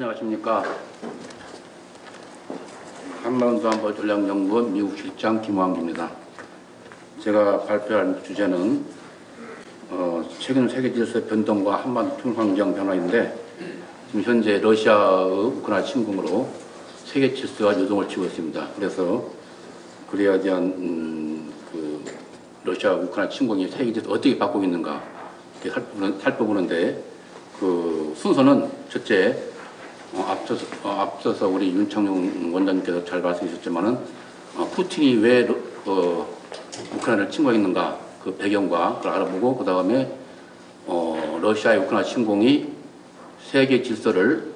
안녕하십니까. 한반도안보 전략연구원 미국 실장 김호항기입니다. 제가 발표할 주제는 최근 세계 질서 변동과 한반도 통상경 변화인데, 지금 현재 러시아의 우크라이나 침공으로 세계 질서가 요동을 치고 있습니다. 그래서 그래야 대한 러시아 우크라이나 침공이 세계 질서 어떻게 바꾸고 있는가 이렇게 살펴보는데, 그 순서는 첫째, 앞서서 우리 윤창용 원장님께서 잘 말씀하셨지만은 푸틴이 왜 우크라이나를 침공했는가 그 배경과 그걸 알아보고, 그 다음에 러시아의 우크라이나 침공이 세계 질서를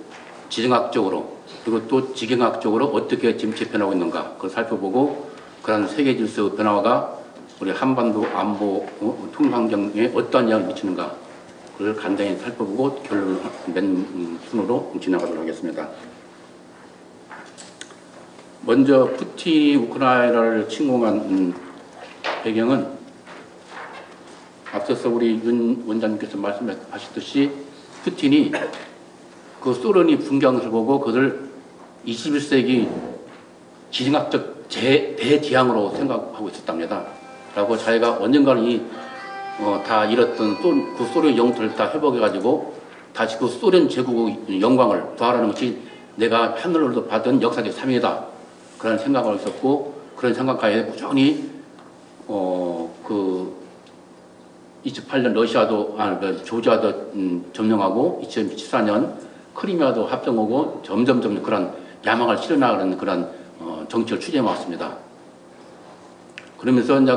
지정학적으로 그리고 또 지경학적으로 어떻게 지금 재편하고 있는가 그걸 살펴보고, 그런 세계 질서 변화가 우리 한반도 안보 통상경에 어떠한 영향을 미치는가 그걸 간단히 살펴보고 결론을 낸 순으로 진행하도록 하겠습니다. 먼저 푸틴이 우크라이나를 침공한 배경은 앞서서 우리 윤 원장님께서 말씀하셨듯이 푸틴이 그 소련이 붕괴한 것을 보고 그것을 21세기 지정학적 대지향으로 생각하고 있었답니다. 라고 자기가 언젠가는 다 잃었던 그 소련 영토를 다 회복해가지고 다시 그 소련 제국의 영광을 부활하는 것이 내가 하늘로도 받은 역사적 사명이다. 그런 생각을 했었고, 그런 생각하에 꾸준히 28년 러시아도 조지아도 점령하고 2014년 크리미아도 합병하고 점점 그런 야망을 실현하는 그런 정책을 추진해 왔습니다. 그러면서 이제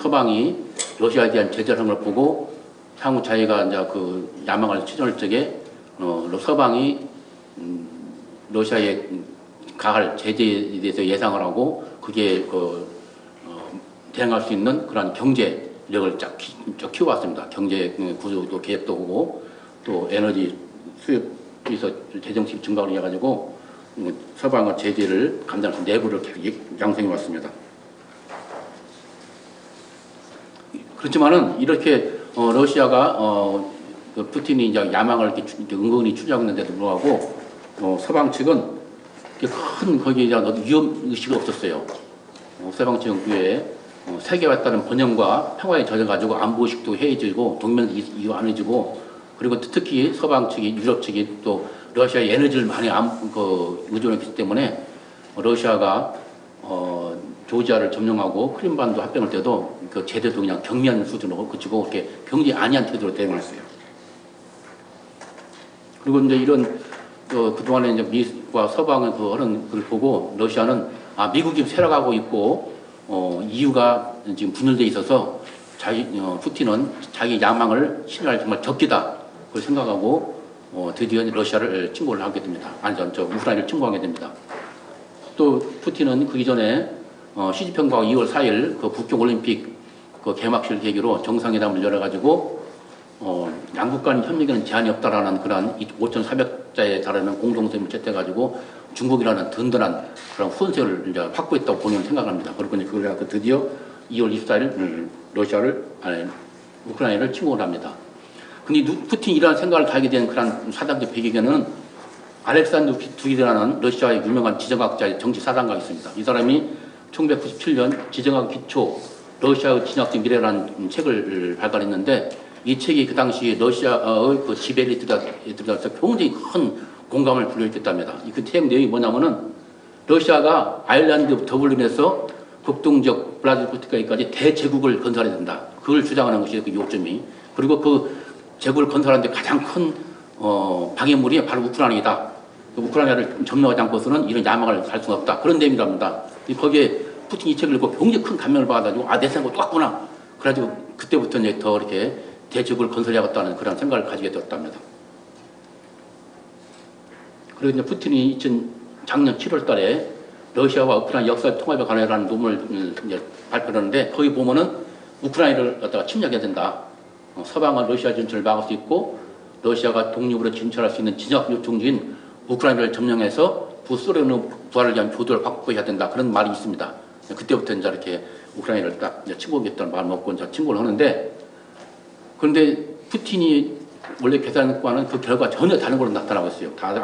서방이 러시아에 대한 제재를 한 걸 보고 향후 자기가 이제 그 야망을 실현할 적에 서방이 러시아에 가할 제재에 대해서 예상을 하고 그게 대응할 수 있는 그런 경제력을 쫙 키워왔습니다. 경제 구조도 계획도 오고 또 에너지 수입에서 재정수입 증가를 해가지고 서방의 제재를 감당해서 내부를 계속 양성해 왔습니다. 그렇지만은 이렇게 러시아가 푸틴이 이제 야망을 이렇게 은근히 추진하고 있는데도 불구하고 서방 측은 큰 거기에 대한 위험 의식이 없었어요. 서방 측은 그에 세계화에 따른 번영과 평화에 젖어가지고 안보 의식도 해이지고 동맹 이유 안 해지고, 그리고 특히 서방 측이 유럽 측이 또 러시아의 에너지를 많이 의존했기 때문에 러시아가 조지아를 점령하고 크림반도 합병할 때도 그 제대도 그냥 경미한 수준으로 그치고 이렇게 경제 안이한 태도로 대응했어요. 그리고 이제 이런 그동안에 이제 미국과 서방의 하는 걸 보고 러시아는 미국이 쇠락하고 있고 EU가 지금 분열돼 있어서 푸틴은 자기 야망을 실현할 정말 적기다 그걸 생각하고 드디어 러시아를 침공을 하게 됩니다. 우크라이나를 침공하게 됩니다. 또 푸틴은 그 이전에 시진핑과 2월 4일 그 북경 올림픽 그 개막식을 계기로 정상회담을 열어가지고 양국 간 협력에는 제한이 없다라는 그런 5,400자에 달하는 공동성을 채택해가지고 중국이라는 든든한 그런 후원세를 이제 확보했다고 본인은 생각합니다. 그리고 그걸 갖고 드디어 2월 24일 우크라이나를 침공을 합니다. 근데 푸틴이 이러한 생각을 가게 된 그런 사단적 배경에는 알렉산더 두기라는 러시아의 유명한 지정학자의 정치 사단가가 있습니다. 이 사람이 1997년 지정학 기초 러시아의 진학적 미래라는 책을 발간했는데, 이 책이 그 당시 러시아의 그 지배에 들어가서 굉장히 큰 공감을 불러일으켰답니다. 그 책 내용이 뭐냐면은 러시아가 아일랜드 더블린에서 북동적 블라디보스토크까지 대제국을 건설해야 된다. 그걸 주장하는 것이 그 요점이. 그리고 그 제국을 건설하는데 가장 큰 방해물이 바로 우크라이나이다. 우크라이나를 점령하지 않고서는 이런 야망을 할 수는 없다. 그런 내용이랍니다. 거기에 푸틴이 이 책을 읽고 굉장히 큰 감명을 받아가지고 내 생각 똑같구나. 그래가지고 그때부터 이제 더 이렇게 대제국을 건설해야겠다는 그런 생각을 가지게 되었답니다. 그리고 이제 푸틴이 작년 7월 달에 러시아와 우크라이나 역사 통합에 관해라는 논문을 이제 발표하는데, 거기 보면은 우크라이나를 갖다가 침략해야 된다. 서방은 러시아 진출을 막을 수 있고 러시아가 독립으로 진출할 수 있는 진작 요청지인 우크라이나를 점령해서 부소련의 부활을 위한 조도를 확보해야 된다. 그런 말이 있습니다. 그때부터 이제 이렇게 우크라이나를 딱 침공했다는 말을 먹고 이제 침공을 하는데, 그런데 푸틴이 원래 계산과는 그 결과 전혀 다른 걸로 나타나고 있어요. 다들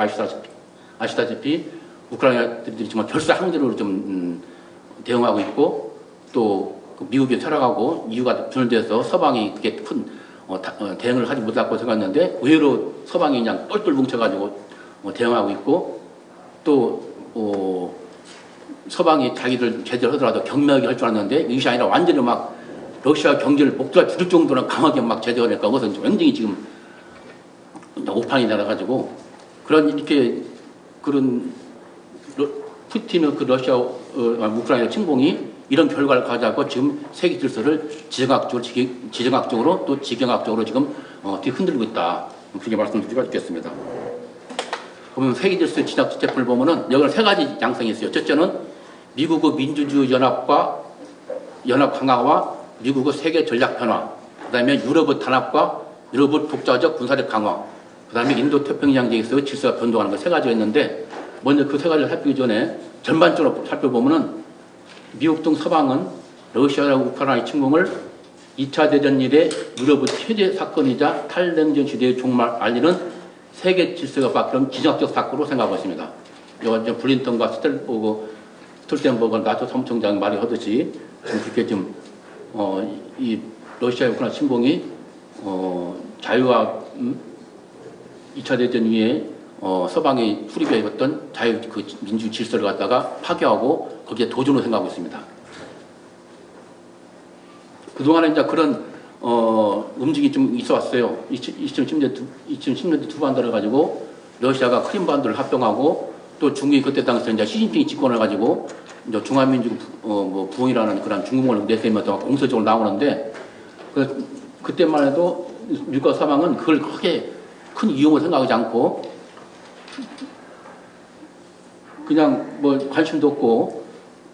아시다시피 우크라이나들이 정말 결사항전으로 좀 대응하고 있고 또 그 미국이 타락하고 이유가 분열돼서 서방이 그게 큰 대응을 하지 못하고 생각했는데 의외로 서방이 그냥 똘똘 뭉쳐가지고 대응하고 있고 또 서방이 자기들 제대로 하더라도 경멸하게 할 줄 알았는데 이것이 아니라 완전히 막 러시아 경제를 목도가 줄일 정도로 강하게 막 제재하니까 그것은 완전히 지금 오판이 나가지고 그런 푸틴의 그 러시아 우크라이나 침공이 이런 결과를 가져가고 지금 세계 질서를 지정학적으로 또 지경학적으로 지금 뒤흔들고 있다. 그렇게 말씀드리고 있겠습니다. 보면 세계 질서 지정 스태프를 보면은 여기는 세 가지 양상이 있어요. 첫째는 미국의 민주주의 연합과 연합 강화와 미국의 세계 전략 변화, 그다음에 유럽의 단합과 유럽의 독자적 군사력 강화, 그다음에 인도 태평양 지역에서 질서가 변동하는 거 세 가지가 있는데 먼저 그 세 가지를 살피기 전에 전반적으로 살펴보면은 미국 등 서방은 러시아와 우크라이나 침공을 2차 대전 이래 유럽의 최대 사건이자 탈냉전 시대의 종말 알리는 세계 질서가 바뀌는 지정학적 사건으로 생각하고 있습니다. 이건 블린턴과 스톨텐버그 나토 사무총장이 말이 하듯이 그렇게 좀 이 러시아 우크라이나 침공이 자유와 2차 대전 이후에 서방이 수립해 입었던 자유 그 민주 질서를 갖다가 파괴하고 거기에 도전으로 생각하고 있습니다. 그동안에 이제 그런 움직임이 좀 있어 왔어요. 2010년대 두반 들어가지고 러시아가 크림반도를 합병하고 또 중국이 그때 당시에 이제 시진핑이 집권을 가지고 이제 중화민족 부흥이라는 그런 중국어를 내세우면서 공세적으로 나오는데 그때만 해도 미국과 서방은 그걸 크게 큰 이용을 생각하지 않고 그냥 관심도 없고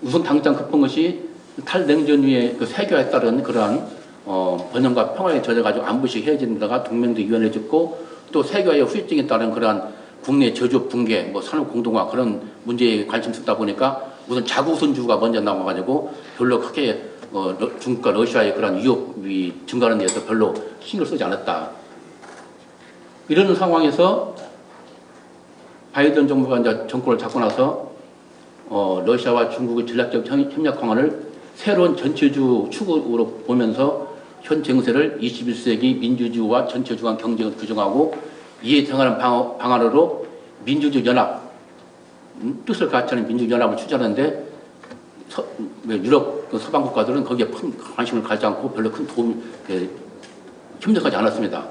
우선 당장 급한 것이 탈냉전 후에 그 세계화에 따른 그러한 번영과 평화에 젖어가지고 안보식 헤어진다가 동맹도 유연해졌고 또 세계화의 후유증에 따른 그러한 국내 저조 붕괴, 산업 공동화 그런 문제에 관심 쓰다 보니까 우선 자국선주가 먼저 나와가지고 별로 크게 중국과 러시아의 그런 위협이 증가하는 데서 별로 신경 쓰지 않았다. 이런 상황에서 바이든 정부가 이제 정권을 잡고 나서 러시아와 중국의 전략적 협력 강화를 새로운 전체주 축으로 보면서 현 정세를 21세기 민주주의와 전체주간 경쟁을 규정하고 이에 정하는 방안으로 민주주의 연합, 뜻을 같이 하는 민주주의 연합을 추진하는데 유럽 서방 국가들은 거기에 큰 관심을 가지지 않고 별로 큰 도움이 협력하지 않았습니다.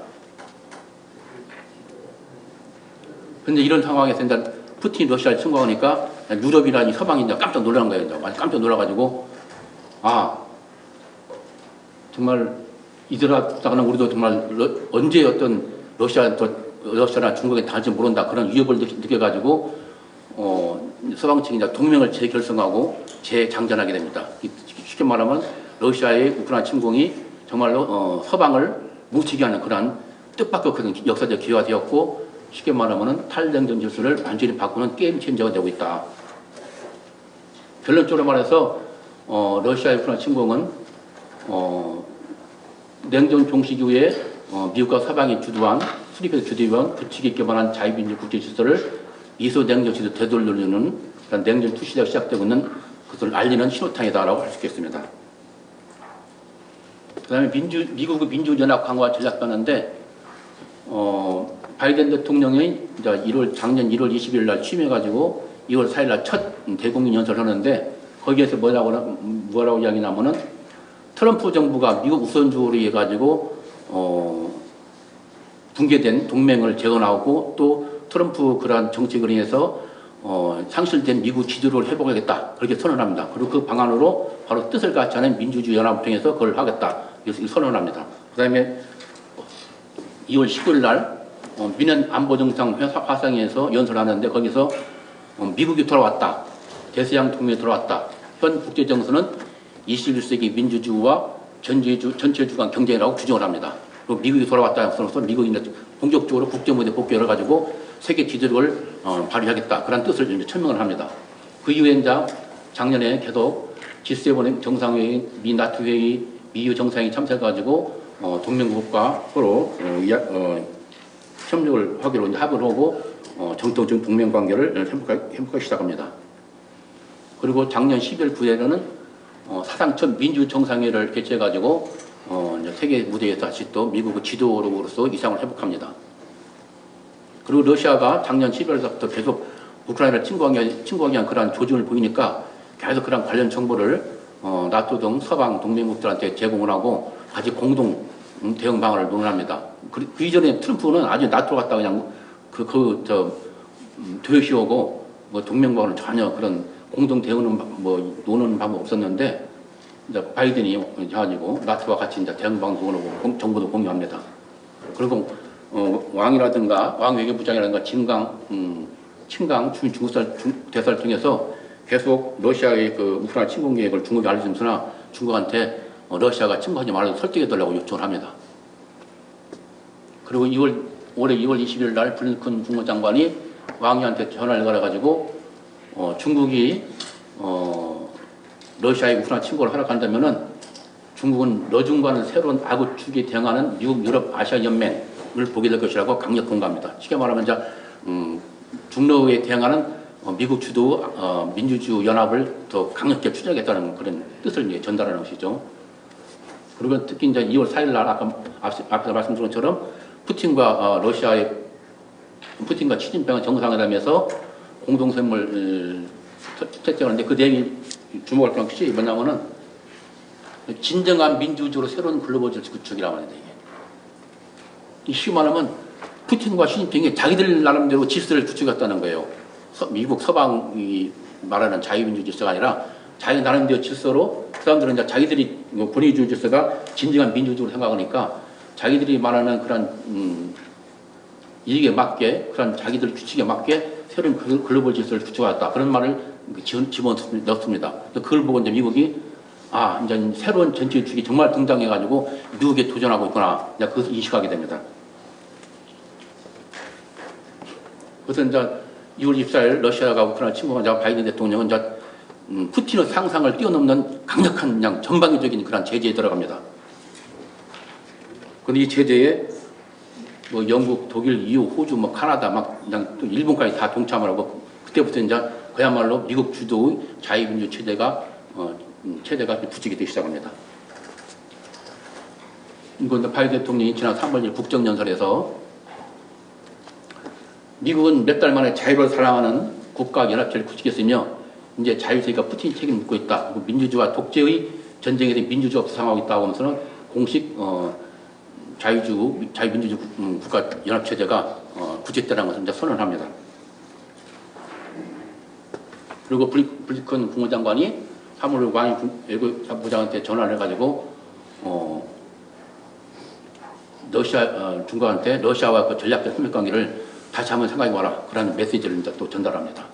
그런데 이런 상황에서 이제 푸틴이 러시아를 침공하니까 유럽이나 서방이 이제 깜짝 놀란 거예요. 완전 깜짝 놀라가지고 정말 이들하다가는 우리도 정말 언제 어떤 러시아나 중국에 닿을지 모른다 그런 위협을 느껴가지고 서방 측이 이제 동맹을 재결성하고 재장전하게 됩니다. 쉽게 말하면 러시아의 우크라이나 침공이 정말로 서방을 뭉치게 하는 그런 뜻밖의 그런 역사적 기회가 되었고 쉽게 말하면 탈냉전 질서를 완전히 바꾸는 게임 체인저가 되고 있다. 결론적으로 말해서 러시아의 우크라이나 침공은 냉전 종식 이후에 미국과 서방이 주도한 수립해서 주도한 규칙에 기반한 자유민주 국제 질서를 이소 냉전 시대 되돌리는 그런 냉전 투 시대가 시작되고 있는 것을 알리는 신호탄이다라고 할 수 있겠습니다. 그다음에 미국의 민주연합 강화 전략 변화인데 바이든 대통령이 이제 작년 1월 20일 날 취임해가지고 2월 4일 날 첫 대국민 연설을 하는데 거기에서 뭐라고 이야기냐면은 트럼프 정부가 미국 우선주의로 해가지고 붕괴된 동맹을 재건하고 또 트럼프 그러한 정책을 인해서 상실된 미국 지도를 회복하겠다 그렇게 선언합니다. 그리고 그 방안으로 바로 뜻을 같이 하는 민주주의 연합을 통해서 그걸 하겠다 이렇게 선언합니다. 그 다음에 2월 19일 날 미넨 안보정상 화상회에서 연설하는데 거기서 미국이 돌아왔다. 대서양 동맹이 돌아왔다. 현 국제정서는 21세기 민주주의와 전체주간 경쟁이라고 규정을 합니다. 그리고 미국이 돌아왔다. 그래서 미국이 본격적으로 국제무대에 복귀를 해가지고 세계 지도력을 발휘하겠다. 그런 뜻을 이제 천명을 합니다. 그 이후에 이제 작년에 계속 G7 정상회의, 미 나토 회의, 미유 정상회의 참석해가지고 동맹국과 서로 협력을 하기로 이제 합의를 하고 정통적인 동맹 관계를 회복하기 시작합니다. 그리고 작년 12월 9일에는 사상 첫 민주 정상회를 개최해가지고 이제 세계 무대에서 다시 또 미국의 지도로서 이상을 회복합니다. 그리고 러시아가 작년 12월부터 계속 우크라이나를 침공하기 위한 그러한 조짐을 보이니까 계속 그런 관련 정보를 나토 등 서방 동맹국들한테 제공을 하고 같이 공동 대응 방안을 논의합니다. 그 이전에 트럼프는 아주 나토 갔다가 그냥 도외시오고 뭐 동맹과는 전혀 그런 공동 대응은 뭐 노는 방법 없었는데 이제 바이든이 해가지고 나토와 같이 이제 대응 방송을 하고 정보도 공유합니다. 그리고 왕이라든가 왕 외교부장이라든가 친강 중국설 대사를 통해서 계속 러시아의 그 우크라이나 침공 계획을 중국에 알려주면서 중국한테 러시아가 침공하지 말아서 설득해달라고 요청을 합니다. 그리고 올해 2월 20일 날 블링컨 국무장관이 왕이한테 전화를 걸어가지고 중국이 러시아의 우크라이나 침공을 허락한다면은 중국은 러중과는 새로운 악우축에 대응하는 미국, 유럽, 아시아 연맹을 보게 될 것이라고 강력 공감합니다. 쉽게 말하면 이제 중러에 대응하는 미국 주도 민주주의 연합을 더 강력하게 추진하겠다는 그런 뜻을 이제 전달하는 것이죠. 그리고 특히 이제 2월 4일 날 아까 앞에서 말씀드린 것처럼 푸틴과 시진핑 정상회담에서 공동선물 채택하는데 그 내용이 주목할 만한 것이 뭐냐면은 진정한 민주주의로 새로운 글로벌 질서 구축이라고 하는데 이게 쉽게 말하면 푸틴과 시진핑이 자기들 나름대로 질서를 구축했다는 거예요. 미국 서방이 말하는 자유민주 질서가 아니라 자기 나름대로 질서로 그 사람들은 이제 자기들이 권위주의 질서가 진정한 민주주의로 생각하니까 자기들이 말하는 그런 이익에 맞게 그런 자기들 규칙에 맞게 새로운 글로벌 질서를 구축하였다 그런 말을 집어넣습니다. 그걸 보고 이제 미국이 이제 새로운 전체 주축이 정말 등장해가지고 미국에 도전하고 있구나 이제 그것을 인식하게 됩니다. 그래서 이제 2월 24일 러시아가 우크라이나 침공하자 바이든 대통령은 이제 푸틴의 상상을 뛰어넘는 강력한 그냥 전방위적인 그런 제재에 들어갑니다. 그런데 이 제재에 뭐 영국, 독일, EU, 호주, 뭐 카나다, 막 그냥 또 일본까지 다 동참을 하고 그때부터 이제 그야말로 미국 주도의 자유민주 체제가 부추게 되기 시작합니다. 이건 바이든 대통령이 지난 3월 1일 국정연설에서 미국은 몇 달 만에 자유를 사랑하는 국가 연합체를 구축했으며 이제 자유세계가 푸틴 책임을 묻고 있다. 민주주의와 독재의 전쟁에서 민주주의가 부상하고 있다고 하면서는 공식 자유민주주의 국가 연합체제가 구축됐다는 것을 이제 선언합니다. 그리고 블링컨 국무장관이 3월 왕이 외교부장한테 전화를 해가지고 중국한테 러시아와 그 전략적 협력 관계를 다시 한번 생각해봐라. 그런 메시지를 이제 또 전달합니다.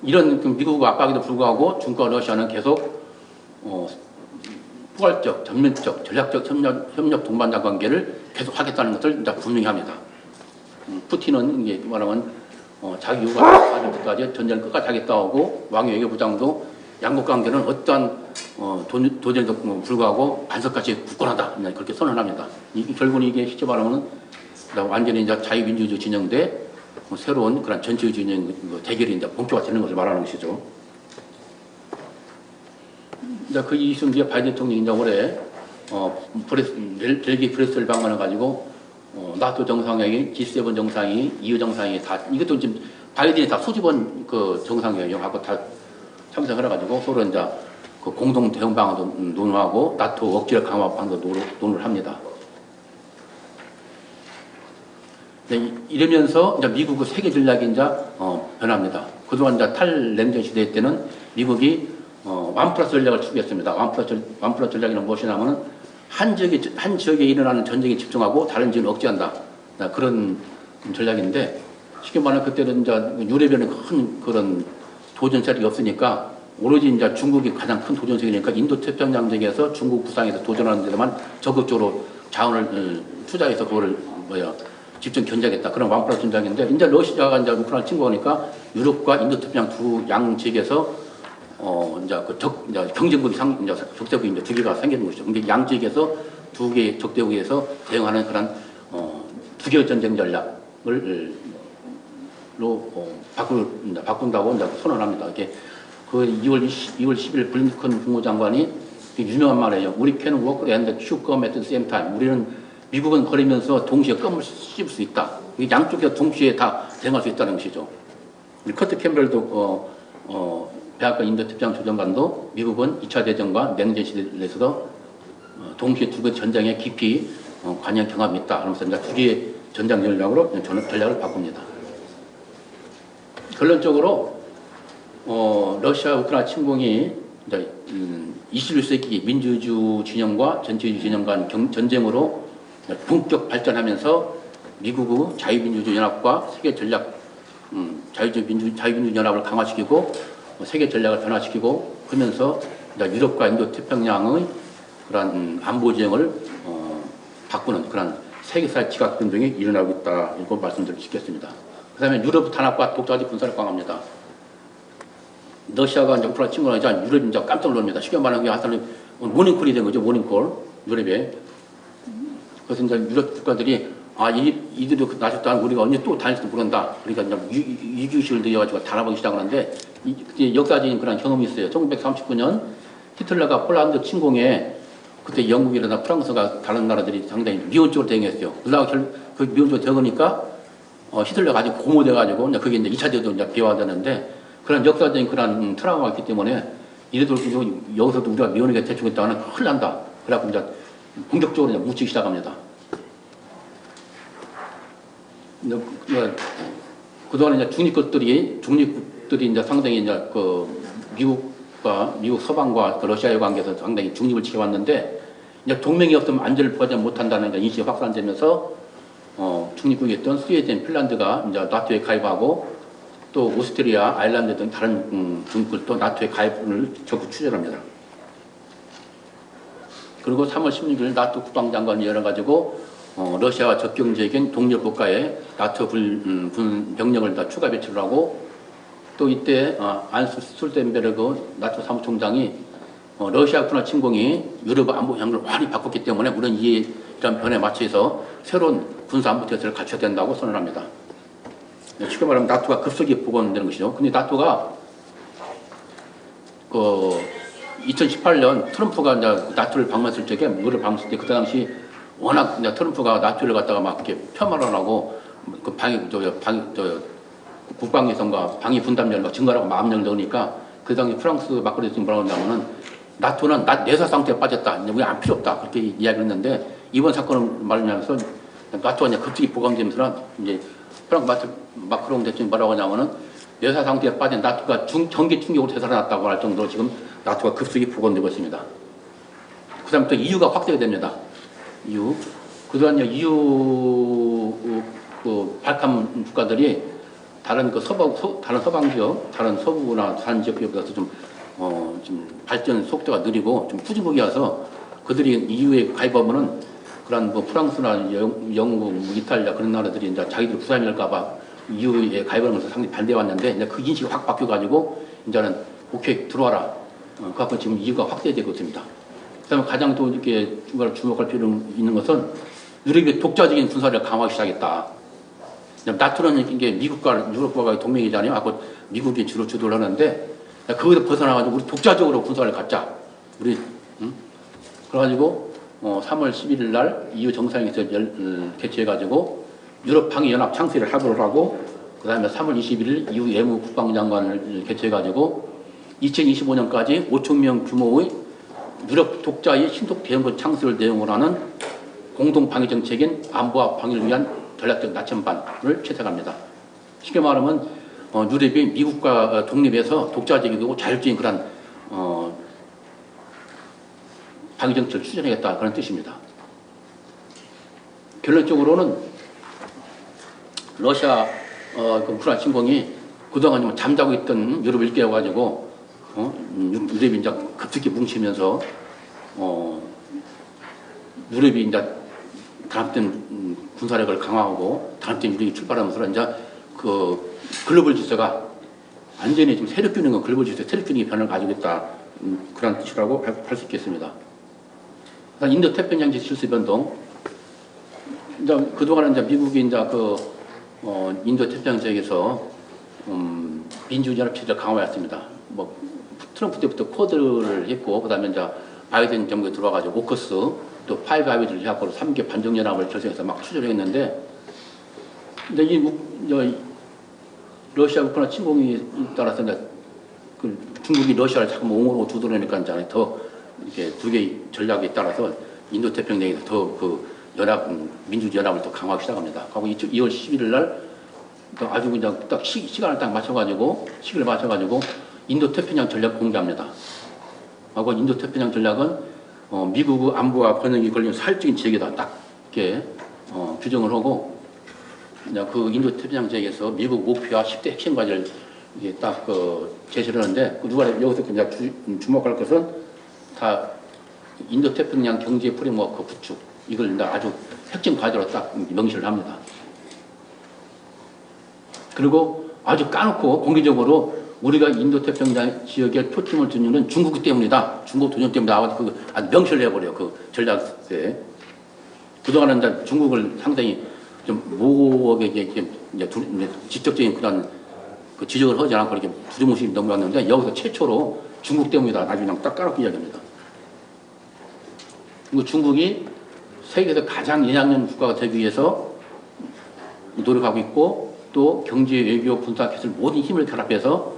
이런 미국 압박에도 불구하고 중국과 러시아는 계속 포괄적, 전면적, 전략적 협력 동반자 관계를 계속 하겠다는 것을 이제 분명히 합니다. 푸틴은 이게 말하면 자기 요구가 받을 때까지 전쟁을 끝까지 하겠다고 하고 왕의 외교부장도 양국 관계는 어떠한 도전에도 불구하고 반석같이 굳건하다. 그렇게 선언합니다. 결국은 이게 실제 말하면 완전히 이제 자유민주주의 진영 대 새로운 그런 전체주의 진영 대결이 이제 본격화되는 것을 말하는 것이죠. 이제 그 이슈 뒤에 바이든 대통령이 이제 올해 벨기에 브뤼셀 방문을 가지고 나토 정상회의, G7 정상회의, EU 정상회의 다 이것도 지금 바이든이 다 수집원 그 정상회의하고 다 참석을 해가지고 서로 이제 그 공동 대응 방안도 논의하고 나토 억지력 강화 방안도 논의를 합니다. 이러면서 이제 미국의 세계 전략이 이제 변합니다. 그동안 이제 탈냉전 시대 때는 미국이 완플러스 전략을 추구했습니다. 완플러스 전략이란 무엇이냐면은 한 지역에 일어나는 전쟁에 집중하고 다른 지역을 억제한다. 그런 전략인데 쉽게 말하면 그때는 이제 유럽에는 큰 그런 도전 세력이 없으니까 오로지 이제 중국이 가장 큰 도전 세력이니까 인도 태평양 지역에서 중국 부상에서 도전하는 데만 적극적으로 자원을 투자해서 그거를 집중 견제하겠다. 그런 완플러스 전략인데 이제 러시아가 이제 우크라이나 침공하니까 유럽과 인도 태평양 두 양 지역에서 이제 경쟁국이 적대국이 이제 두 개가 생기는 것이죠. 근데 양 지역에서 두 개의 적대국에서 대응하는 그런 두개의 전쟁 전략, 바꾼다고 이제 선언합니다. 이게 그 2월 10일 블링컨 국무장관이 유명한 말이에요. We can work and chew gum at the same time. 우리는 미국은 거리면서 동시에 껌을 씹을 수 있다. 양쪽에 동시에 다 대응할 수 있다는 것이죠. 우리 커트 캠벨도 백악관 인도협상 조정관도 미국은 2차 대전과 냉전 시대에서도 동시에 두 개 전쟁에 깊이 관여 경험이 있다. 그러면서 이제 두 개의 전장 전략으로 전략을 바꿉니다. 결론적으로 러시아 우크라이나 침공이 이제 21세기 민주주의 진영과 전체주의 진영 간 전쟁으로 본격 발전하면서 미국의 자유민주주의 연합과 세계 전략 자유민주주의 연합을 강화시키고 세계 전략을 변화시키고 그러면서 유럽과 인도 태평양의 그런 안보 지형을 바꾸는 그런 세계사의 지각 변동이 일어나고 있다. 이거 말씀드리고 싶겠습니다. 그 다음에 유럽 단합과 독자적 분산을 강화합니다. 러시아가 이제 우크라이나 침공하자 유럽이 이제 깜짝 놀랍니다. 쉽게 말하면 하여튼 모닝콜이 된 거죠. 모닝콜. 유럽에. 그래서 이제 유럽 국가들이 이들이 나셨다는 우리가 언제 또 다닐지도 모른다. 그러니까 이제 위기의식을 들여가지고 단합하기 시작하는데 역사적인 그런 경험이 있어요. 1939년 히틀러가 폴란드 침공에 그때 영국이나 프랑스가 다른 나라들이 상당히 미온적으로 대응했어요. 그러다가 그 미온적으로 대응하니까 히틀러가 아주 고무돼가지고 그게 이제 2차 대전도 이제 비화되는데 그런 역사적인 그런 트라우마가 있기 때문에 이래도 여기서도 우리가 미온에게 대충했다가는 큰일 난다. 그래갖고 이제 본격적으로 이제 묻히기 시작합니다. 그동안 이제 중립국들이 이제 상당히 이제 미국 서방과 러시아의 관계에서 상당히 중립을 지켜왔는데 이제 동맹이 없으면 안전을 보장 못한다는 인식이 확산되면서 중립국이었던 스웨덴, 핀란드가 이제 나토에 가입하고 또 오스트리아, 아일랜드 등 다른 중국도 나토에 가입을 적극 추진합니다. 그리고 3월 16일 나토 국방장관이 열어가지고 러시아와 접경 지역인 동료 국가에 나토 병력을 다 추가 배치를 하고 또 이때 안스 스톨텐베르그 나토 사무총장이 러시아 우크라이나 침공이 유럽 안보 형을 많이 바꿨기 때문에 우리는 이런 변에 맞춰서 새로운 군사 안보体制를 갖춰야 된다고 선언합니다. 쉽게 말하면 나토가 급속히 복원되는 것이죠. 근데 나토가 2018년 트럼프가 이제 나토를 방문했을 적에 유럽을 방문했을 때 그때 당시 워낙 이제 트럼프가 나토를 갖다가 막 이렇게 폄하를 하고 그 국방 예산과 방위 분담률 막 증가하고 마음을 넣으니까 그 당시 프랑스 마크롱이 뭐라고 하냐면은 나토는 내사 상태에 빠졌다. 우리 안 필요 없다. 그렇게 이야기를 했는데 이번 사건을 말하면서 나토가 이제 급속히 보강되면서 이제 프랑스 마크롱 대통령이 뭐라고 하냐면은 내사 상태에 빠진 나토가 전기 충격으로 되살아났다고 할 정도로 지금 나토가 급속히 복원되고 있습니다. 그 다음에 또 EU가 확대가 됩니다. EU. 그동안 EU 발칸 국가들이 다른 다른 서방 지역, 다른 서부나 다른 지역보다도 좀 발전 속도가 느리고 좀 후진국이어서 그들이 EU에 가입하면은 그런 프랑스나 영국, 이탈리아 그런 나라들이 이제 자기들 부담일까봐 EU에 가입하는 것을 상당히 반대해왔는데 이제 그 인식이 확 바뀌어가지고 이제는 오케이 들어와라. 그래서 지금 EU가 확대되고 있습니다. 그다음에 가장 또 이렇게 주목할 필요 있는 것은 유럽의 독자적인 군사력을 강화하기 시작했다. 나토는 이게 미국과 유럽과의 동맹이잖아요. 아까 미국이 주로 주도를 하는데 거기서 벗어나가지고 우리 독자적으로 군사를 갖자. 우리 그래가지고 3월 11일 날 EU 정상회의에서 개최해가지고 유럽 방위 연합 창설을 합의를 하고 그다음에 3월 21일 EU 외무 국방장관을 개최해가지고 2025년까지 5천 명 규모의 유럽 독자의 신속 대응권 창설을 내용으로 하는 공동 방위 정책인 안보와 방위를 위한 전략적 나침반을 채택합니다. 쉽게 말하면 유럽이 미국과 독립해서 독자적이고 자율적인 그런 방위 정책을 추진하겠다 그런 뜻입니다. 결론적으로는 러시아 우크라이나 침공이 그동안 잠자고 있던 유럽을 일깨워가지고 유럽이 이제 급속히 뭉치면서 유럽이 이제 단합된 군사력을 강화하고 단합된 유럽이 출발하면서 이제 그 글로벌 질서가 완전히 지금 세력 균형은 글로벌 질서 세력 균형의 변화를 가지고 있다 그런 뜻이라고 할 수 있겠습니다. 인도 태평양 질서 변동 이제 그동안 이제 미국이 이제 인도 태평양 지역에서 민주연합 체제를 강화했습니다. 뭐 트럼프 때부터 쿼드를 했고, 그다음에 이제 바이든 정부에 들어와가지고 오커스 또 파이브 아이비를 해갖고 3개 반정연합을 결성해서 막 추진을 했는데, 근데 러시아 우크라이나 침공에 따라서 이제 그 중국이 러시아를 자꾸 옹호로 두드러니까 이제 더 이렇게 두 개의 전략에 따라서 인도 태평양에서 더 그 민주연합을 더 강화하기 시작합니다. 하고 2월 11일 날 아주 그냥 딱 시간을 딱 맞춰가지고 시기를 맞춰가지고 인도 태평양 전략 공개합니다. 하고 인도 태평양 전략은 미국의 안보와 번영이 걸린 사회적인 지역이다 딱 이렇게 규정을 하고, 그 인도 태평양 지역에서 미국 목표와 10대 핵심 과제를 이게 딱 제시를 하는데, 누가 여기서 그냥 주목할 것은 다 인도 태평양 경제 프레임워크 구축, 이걸 아주 핵심 과제로 딱 명시를 합니다. 그리고 아주 까놓고 공개적으로 우리가 인도 태평양 지역에 표점을 둔 이유는 중국 때문이다. 중국 도전 때문이다. 아주 명시를 해버려요. 그 전략에. 그동안은 이제 중국을 상당히 좀 모호하게 이제 직접적인 그런 그 지적을 하지 않고 이렇게 두루뭉실 넘어갔는데, 여기서 최초로 중국 때문이다. 아주 그냥 딱 까놓고 이야기합니다. 그리고 중국이 세계에서 가장 연약한 국가가 되기 위해서 노력하고 있고, 또 경제, 외교, 군사, 기술 모든 힘을 결합해서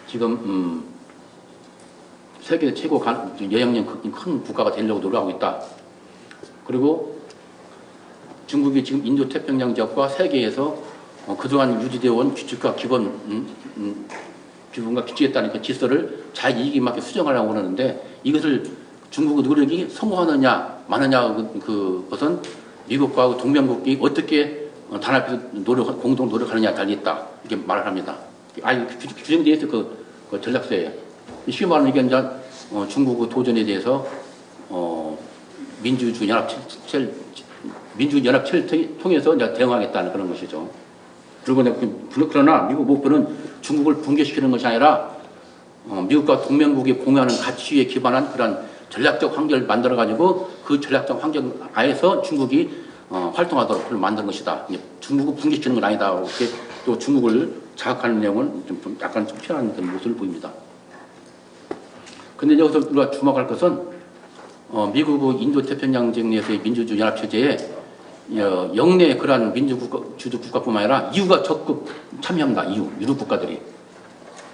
지금 세계 최고 영향력 큰 국가가 되려고 노력하고 있다. 그리고 중국이 지금 인도 태평양 지역과 세계에서 그동안 유지되어 온 규칙과 기본과 규칙에 따른 그 질서를 잘 이익에 맞게 수정하려고 하는데, 이것을 중국의 노력이 성공하느냐 마느냐 그것은 미국과 동맹국이 어떻게 단합해서 공동 노력하느냐에 달려있다, 이렇게 말을 합니다. 아니, 규정되어 있어 그 전략서에. 쉽게 말하면 이게 이제 중국의 도전에 대해서 민주연합체를 통해서 이제 대응하겠다는 그런 것이죠. 그리고 그러나 미국 목표는 중국을 붕괴시키는 것이 아니라 미국과 동맹국이 공유하는 가치에 기반한 그런 전략적 환경을 만들어가지고 그 전략적 환경 하에서 중국이 활동하도록 만드는 것이다. 중국을 붕괴시키는 건 아니다. 이렇게 또 중국을 자극하는 내용을 좀 약간 좀 표현하는 그런 모습을 보입니다. 근데 여기서 우리가 주목할 것은 미국의 인도 태평양 지역 내에서의 민주주의 연합체제에 영내 그러한 민주주의 국가뿐만 아니라 EU가 적극 참여합니다. 유럽 국가들이.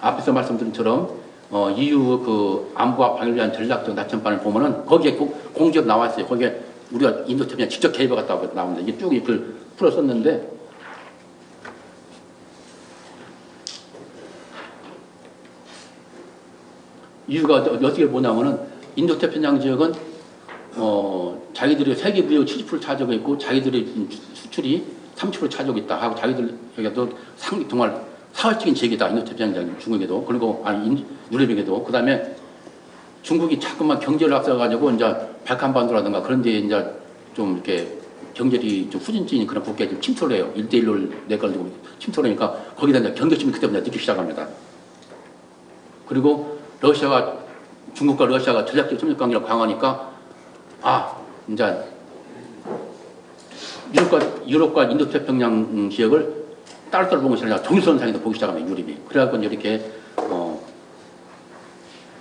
앞에서 말씀드린 처럼 EU 그 안보와 방위를 위한 전략적 나침반을 보면은 거기에 공적 나와 있어요. 거기에 우리가 인도 태평양 직접 개입하겠다고 나옵니다. 이게 쭉 이걸 풀어 썼는데, 이유가 어떻게 보냐면은 인도 태평양 지역은 자기들이 세계 무역 70% 차지하고 있고 자기들의 수출이 30% 차지하고 있다 하고, 자기들에게도 정말 사활적인 지역이다. 인도 태평양 중국에도, 그리고 유럽에게도. 그 다음에 중국이 자꾸만 경제를 앞서가지고 이제 발칸반도라든가 그런 데 이제 좀 이렇게 경제력이 좀 후진적인 그런 국가에 좀 침투를 해요. 1대1로 내가지고 침투를 하니까 거기다 이제 경계심이 그때부터 느끼기 시작합니다. 그리고 중국과 러시아가 전략적 협력 관계를 강화하니까, 이제 유럽과 인도 태평양 지역을 따로따로 보는 것이 아니라 동일선상에서 보기 시작합니다. 유럽이. 그래갖고 이렇게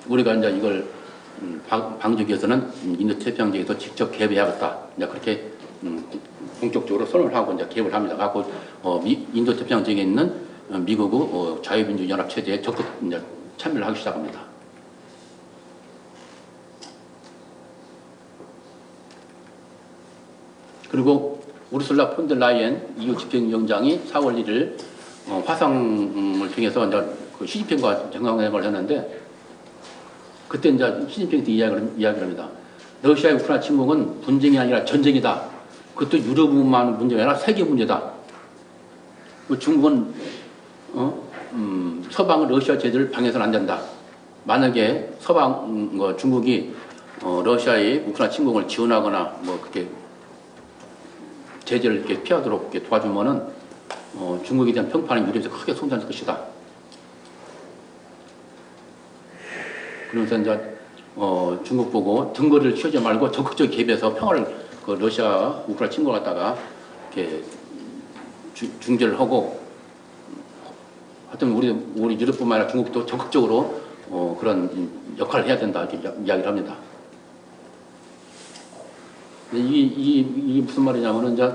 우리가 이제 이걸 방지하기 위해서는 인도 태평양 지역에서 직접 개입해야겠다. 이제 그렇게 본격적으로 선언을 하고 이제 개입을 합니다. 갖고 인도 태평양 지역에 있는 미국의 자유민주연합 체제에 적극 이제 참여를 하기 시작합니다. 그리고 우르술라 폰델라이엔 EU 집행위원장이 4월 1일 화상을 통해서 이제 그 시진핑과 정상회담을 했는데, 그때 이제 시진핑한테 이야기를 합니다. 러시아의 우크라이나 침공은 분쟁이 아니라 전쟁이다. 그것도 유럽만 문제가 아니라 세계 문제다. 중국은 서방은 러시아 제재를 방해해서는 안 된다. 만약에 중국이 러시아의 우크라이나 침공을 지원하거나 그렇게 제재를 이렇게 피하도록 이렇게 도와주면은 중국에 대한 평판은 유럽에서 크게 성장할 것이다. 그러면서 이제 중국 보고 등거리를 취하지 말고 적극적으로 개입해서 평화를 러시아 우크라이나 침공을 갖다가 이렇게 중재를 하고, 하여튼 우리 유럽뿐만 아니라 중국도 적극적으로 그런 역할을 해야 된다 이렇게 이야기를 합니다. 이게 무슨 말이냐면은 이제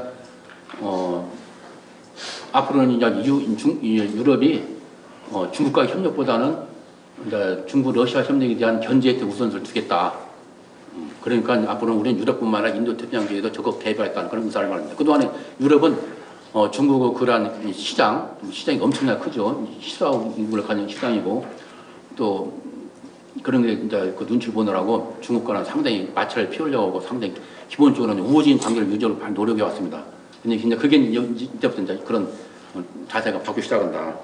앞으로는 이제 유럽이 중국과의 협력보다는 이제 중국 러시아 협력에 대한 견제에 우선을 두겠다. 그러니까 앞으로는 우리는 유럽뿐만 아니라 인도 태평양계에도 적극 개입하겠다는 그런 의사를 말합니다. 그동안에 유럽은 중국의 그러한 시장이 엄청나게 크죠. 시사하고 인구를 가진 시장이고, 또 그런 게 이제 그 눈치를 보느라고 중국과는 상당히 마찰을 피우려고 하고 상당히 기본적으로는 우호적인 관계를 유지하려고 노력해 왔습니다. 근데 이제 그게 이제부터 이제 그런 자세가 바뀌기 시작한다.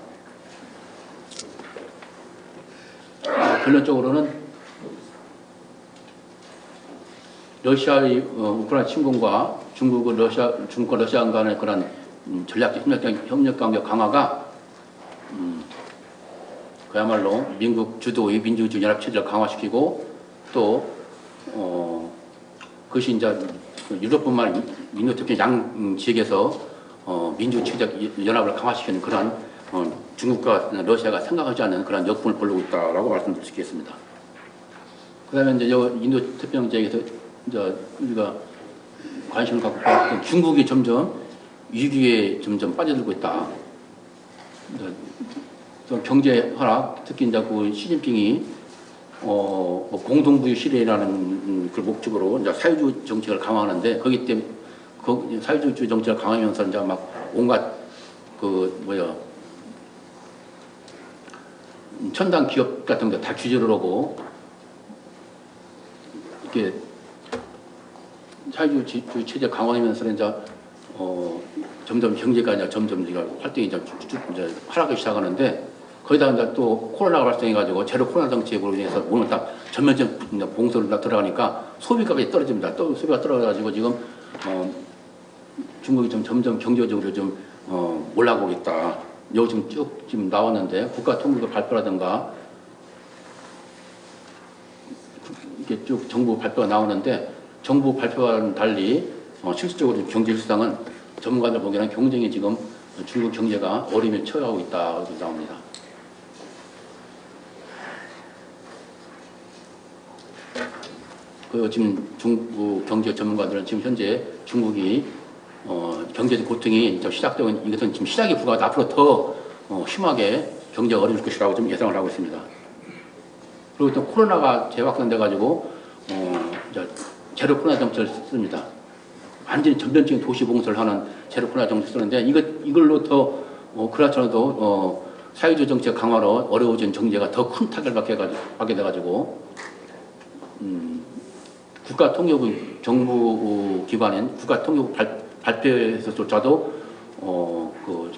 결론적으로는 러시아의 우크라이나 침공과 중국과 러시아 간의 그런 전략적 협력 관계 강화가 그야말로 미국 주도의 민주주의 연합체제를 강화시키고 또 그것이 이제 유럽뿐만 아니라 인도 특히 양 지역에서 민주체제적 연합을 강화시키는 그런 중국과 러시아가 생각하지 않는 그런 역풍을 벌이고 있다라고 말씀드릴 수 있겠습니다. 그다음에 이제 인도 태평양 지역에서 이제 우리가 관심을 갖고 있던 중국이 점점 위기에 점점 빠져들고 있다. 경제 하락, 특히 이제 그 시진핑이 공동부유 실현이라는 그 목적으로 이제 사회주의 정책을 강화하는데 거기 때문에 그 사회주의 정책을 강화하면서 이제 막 온갖 첨단 기업 같은 거 다 규제를 하고 이렇게 사회주의 체제 강화하면서 이제 점점 경제가 이제 점점 활동이 이제 하락하기 시작하는데 거기다 이제 또 코로나가 발생해가지고 제로 코로나 정책으로 인해서 오늘 딱 전면적 봉쇄를 딱 들어가니까 소비가 떨어집니다. 또 소비가 떨어져가지고 지금 중국이 좀 점점 경제적으로 좀 올라가고 있다. 여기 지금 나왔는데 국가 통계가 발표라든가 이렇게 쭉 정부 발표가 나오는데 정부 발표와는 달리 실질적으로 경제 실상은 전문가들 보기에는 경쟁이 지금 중국 경제가 어려움에 처하고 있다고 나옵니다. 지금 중국 경제 전문가들은 지금 현재 중국이 경제적 고통이 시작되고 이것은 지금 시작에 불과하다. 앞으로 더 심하게 경제가 어려울 것이라고 좀 예상을 하고 있습니다. 그리고 또 코로나가 재확산돼가지고 제로 코로나 정책을 씁니다. 완전히 전면적인 도시 봉쇄를 하는 제로 코로나 정책을 쓰는데 이걸로 더 그렇잖아도 사회주의 정책 강화로 어려워진 경제가 더 큰 타격을 받게 돼가지고 국가통역의 정부 기관인 국가통역 발표에서조차도 그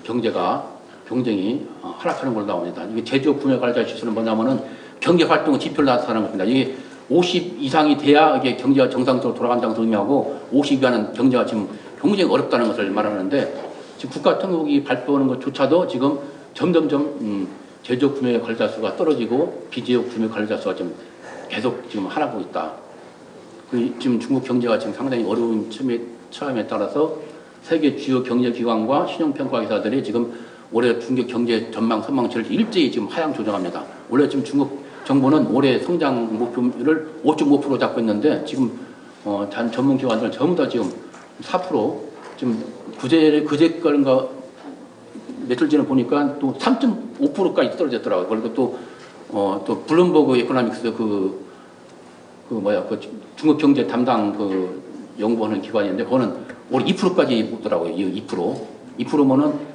경쟁이 하락하는 걸로 나옵니다. 이게 제조 구매 관리자 지수는 뭐냐면은 경제 활동의 지표를 나타내는 겁니다. 이게 50 이상이 돼야 이게 경제가 정상적으로 돌아간다는 의미하고 50 이하는 경제가 지금 굉장히 어렵다는 것을 말하는데 지금 국가통역이 발표하는 것조차도 지금 점점점 제조 구매 관리자 수가 떨어지고 비제조 구매 관리자 수가 지금 계속 지금 하락하고 있다. 지금 중국 경제가 지금 상당히 어려운 처음에 따라서 세계 주요 경제기관과 신용평가회사들이 지금 올해 중국 경제 전망 선망치를 일제히 지금 하향 조정합니다. 원래 지금 중국 정부는 올해 성장 목표를 5.5% 잡고 있는데 지금 전문기관들은 전부 다 지금 4% 지금 그제 거인가 며칠 전에 보니까 또 3.5%까지 떨어졌더라고요. 그리고 또 블룸버그 에코노믹스 그 중국 경제 담당 그 연구하는 기관인데 그거는 올해 2%까지 보더라고요. 2%면은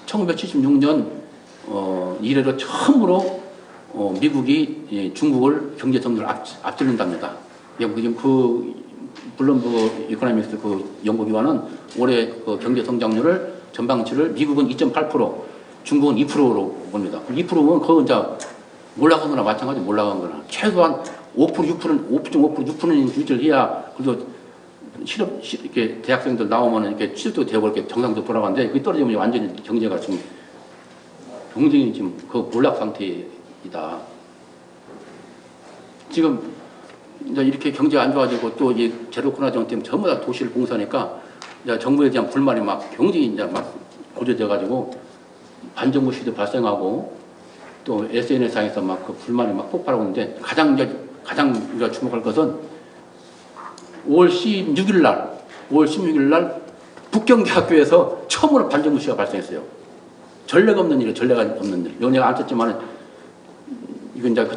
1976년 이래로 처음으로 미국이 중국을 경제 성장을 앞지른답니다. 지금 그 블룸버그 에코노믹스 그 연구기관은 올해 그 경제 성장률을 전망치를 미국은 2.8%, 중국은 2%로 봅니다. 2%면 그거 이제 올라간 거나 마찬가지 올라간 거나 최소한 5%, 6%는 유지를 해야 그래도 이렇게 대학생들 나오면 이렇게 취업도 되고 이렇게 정상적으로 돌아가는데 그게 떨어지면 완전히 경제가 지금 굉장히 지금 그 몰락 상태이다. 지금 이제 이렇게 경제가 안 좋아지고 또 이 제로 코로나 정책 때문에 전부 다 도시를 봉쇄하니까 이제 정부에 대한 불만이 막 굉장히 이제 막 고조돼가지고 반정부 시도 발생하고 또 SNS상에서 막 그 불만이 막 폭발하고 있는데 가장 우리가 주목할 것은 5월 16일 날 북경대학교에서 처음으로 반정부 시가 발생했어요. 전례가 없는 일이에요. 전례가 없는 일. 이건 내가 안 썼지만 이건 이제 그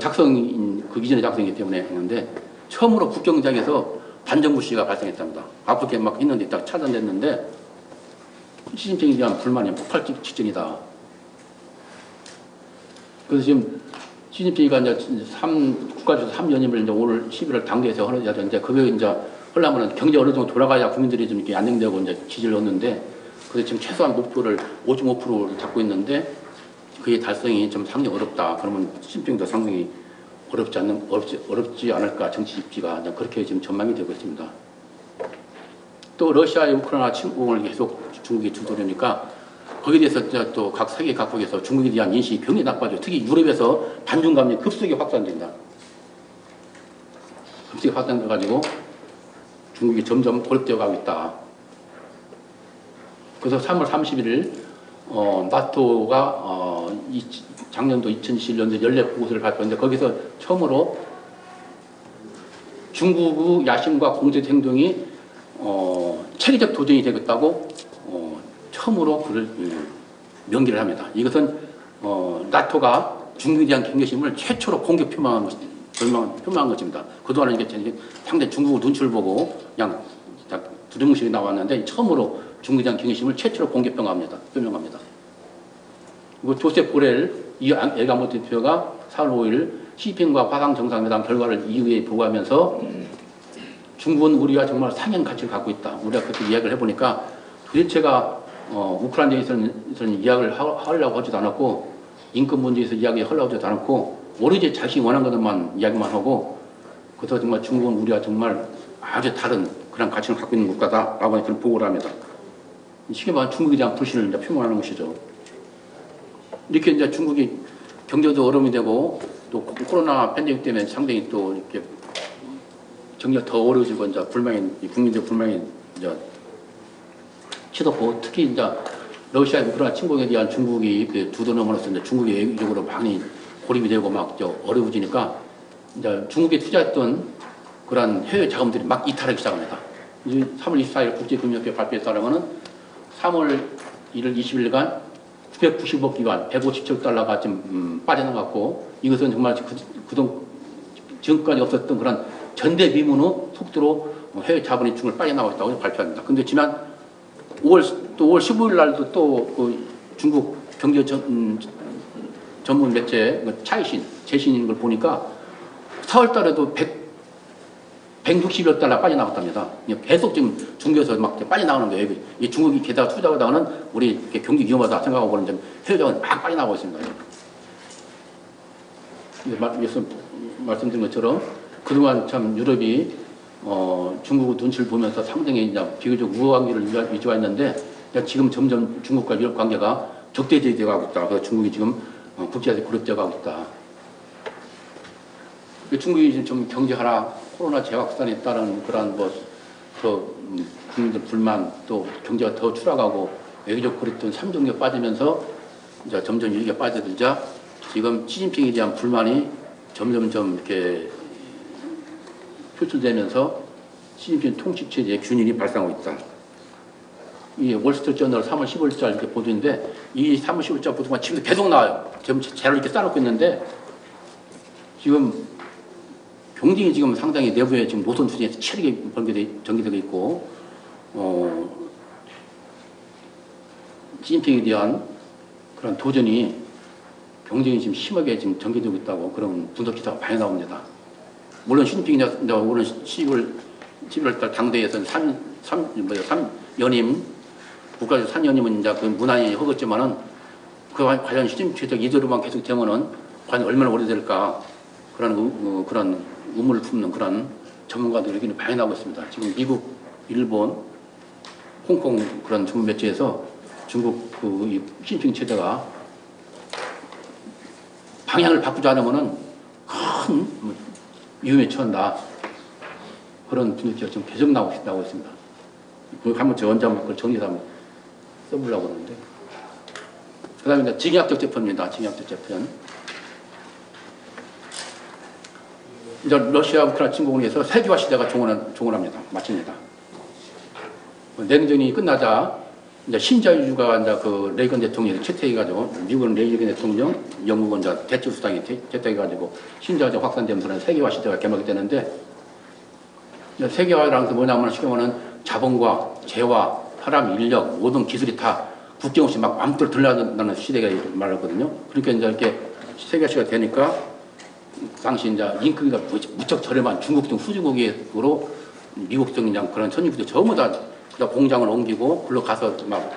그 이전에 작성이기 때문에 했는데 처음으로 북경대학에서 반정부 시가 발생했답니다. 앞으로 막 했는데 딱 차단됐는데 시진핑에 대한 불만이 폭발 직전이다. 그래서 지금 시진핑이가 이제 국가주소 3연임을 이제 올 11월 당대에서 하려야 되는데 그게 이제 하려면 경제 어느 정도 돌아가야 국민들이 좀 이렇게 안정되고 이제 지지를 얻는데 그래서 지금 최소한 목표를 55%를 잡고 있는데 그게 달성이 좀 상당히 어렵다. 그러면 시진핑도 상당히 어렵지 않을까 정치 입지가 그렇게 지금 전망이 되고 있습니다. 또 러시아의 우크라이나 침공을 계속 중국이 주도하니까 거기에 대해서 또 각 세계 각국에서 중국에 대한 인식이 굉장히 나빠져. 특히 유럽에서 반중감이 급속히 확산된다. 급속히 확산돼가지고 중국이 점점 고립되어 가고 있다. 그래서 3월 31일 나토가 작년도 2021년도 연례 보고서를 발표했는데 거기서 처음으로 중국의 야심과 공세적 행동이 체계적 도전이 되겠다고 처음으로 그를 명기를 합니다. 이것은 나토가 중국에 대한 경계심을 최초로 공개 표명한 것입니다. 그동안은 이게 상당히 중국의 눈치를 보고 그냥 두루뭉실이 나왔는데 처음으로 중국에 대한 경계심을 최초로 공개 표명합니다. 그리고 조셉 보렐 이 엘가모 대표가 4월 5일 시진핑과 화상 정상회담 결과를 이후에 보고하면서 중국은 우리가 정말 상향 가치를 갖고 있다. 우리가 그렇게 이야기를 해보니까 도대체가 우크라이나에서는 이야기를 하려고 하지도 않았고 인권 문제에서 이야기하려고 하지도 않았고 오로지 자신이 원하는 것만 이야기만 하고 그래서 정말 중국은 우리가 정말 아주 다른 그런 가치를 갖고 있는 국가다라고 그런 보고를 합니다. 쉽게 말하면 중국에 대한 불신을 이제 표명하는 것이죠. 이렇게 이제 중국이 경제도 어려움이 되고 또 코로나 팬데믹 때문에 상당히 또 이렇게 경제가 더 어려워지고 이제 국민들 불만이 이제 치솟고 특히 이제 러시아의 우크라이나 침공에 대한 중국이 그 두드러짐으로써 이제 중국이 외교적으로 많이 고립이 되고 막 어려워지니까 이제 중국에 투자했던 그런 해외 자금들이 막 이탈하기 시작합니다. 3월 24일 국제금융협회 발표에 따르면은 3월 1일 20일간 990억 위안, 157억 달러가 지금 빠져나갔고 이것은 정말 그동 지금까지 없었던 그런 전대미문의 속도로 해외 자본이 중국을 빠져나가고 있다고 발표합니다. 근데 지난 5월 15일 날도 또 그 중국 경제 전문 매체 재신인 걸 보니까 4월 달에도 160여 달러 빠져나갔답니다. 계속 지금 중국에서 막 빠져나가는 거예요. 이 중국이 게다가 투자하다가는 우리 경기 위험하다 생각하고 그러는 해외자원 막 빠져나가고 있습니다. 말씀드린 것처럼 그동안 참 유럽이 중국의 눈치를 보면서 상당히 이제 비교적 우호 관계를 유지했는데 지금 점점 중국과 유럽 관계가 적대적이 되어가고 있다. 그래서 중국이 지금 국제에서 고립되어가고 있다. 중국이 지금 좀 경제 하락, 코로나 재확산에 따른 그러한 국민들 불만 또 경제가 더 추락하고 외교적 고립된 3종에 빠지면서 이제 점점 위기가 빠져들자 지금 시진핑에 대한 불만이 점점점 이렇게 표출되면서 시진핑 통치체제의 균일이 발생하고 있다. 이 월스트리트저널 3월 15일자 이렇게 보도인데 이 3월 15일자 보도가 지금 계속 나와요. 지금 자료를 이렇게 쌓아놓고 있는데 지금 경쟁이 지금 상당히 내부에 지금 노선 추진에서 치열하게 전개되고 있고 시진핑에 대한 그런 도전이 경쟁이 지금 심하게 지금 전개되고 있다고 그런 분석 기사가 많이 나옵니다. 물론 시진핑이 오늘 11월 달 당대에서는 3연임 국가적 3연임은 이제 그 문안이 허갔지만은 그 과연 시진핑적 이대로만 계속 되면은 과연 얼마나 오래될까 그런 의문을 품는 그런 전문가들 의견이 많이 나오고 있습니다. 지금 미국, 일본, 홍콩 그런 전문 매체에서 중국 이 시진핑 체제가 방향을 바꾸지 않으면은 큰 위험에 처한다. 그런 분위기가 지금 계속 나오고 있습니다. 한번 저 언제 한번 그걸 정리해서 한번 써보려고 그러는데. 그 다음에 이제 징약적 재편입니다. 징약적 재편. 이제 러시아 우크라이나 침공을 위해서 세계화 시대가 종언합니다. 마칩니다. 냉전이 끝나자 이제 신자유주가 이제 그 레이건 대통령이 채택해가지고 미국은 레이건 대통령, 영국은 이제 대치 수상이 채택해가지고 신자유주가 확산되면서 세계화 시대가 개막이 되는데 세계화라는 게 뭐냐면 쉽게 말하면 자본과 재화, 사람, 인력, 모든 기술이 다 국경 없이 막 마음대로 들려다니는 시대가 말하거든요. 그러니까 이제 이렇게 세계화 시대가 되니까 당시 이제 인건비가 무척 저렴한 중국 등 후진국으로 미국 등 그냥 그런 선진국들 전부 다 공장을 옮기고 글로 가서 막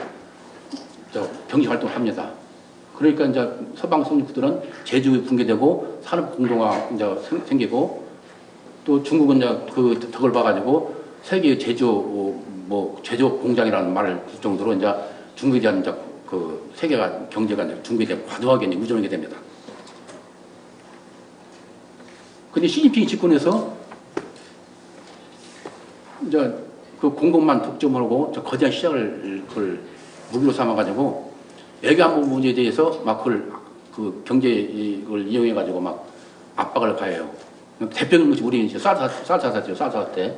경제 활동을 합니다. 그러니까 이제 서방 선진국들은 제조업이 붕괴되고 산업 공동화 이제 생기고 또 중국은 이제 그 덕을 봐가지고 세계 제조 제조 공장이라는 말을 쓸 정도로 이제 중국에 대한 이제 그 세계가 경제가 중국에 대한 과도하게 의존하게 됩니다. 근데 시진핑이 집권해서 이제 그 공급만 독점하고 저 거대한 시장을 그걸 무기로 삼아가지고 외교안보 문제에 대해서 막 그걸 그 경제를 이용해가지고 막 압박을 가해요. 대표적인 것이 우리 이제 쌀사사죠. 쌀사 때.